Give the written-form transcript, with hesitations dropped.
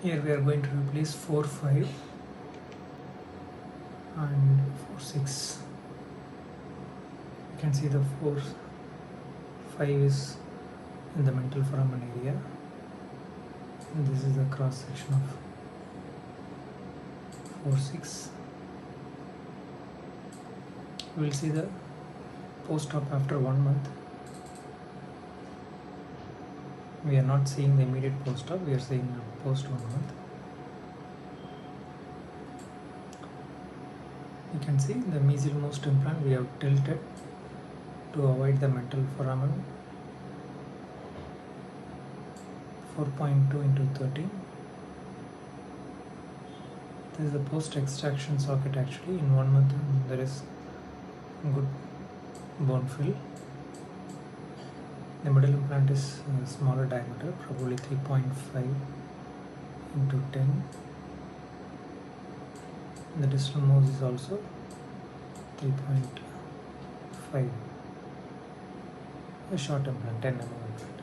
Here we are going to replace 4 5 and 4 6. You can see the 4 5 is in the mental foramen area, and this is the cross section of 4 6. We will see the post-op after 1 month. We are not seeing the immediate post-op, we are seeing post 1 month. You can see the mesial most implant we have tilted to avoid the mental foramen. 4.2 into 13. This is the post-extraction socket actually. In 1 month there is good bone fill. The middle implant is smaller diameter, probably 3.5 into 10. The distal nose is also 3.5. A short implant, 10 mm implant.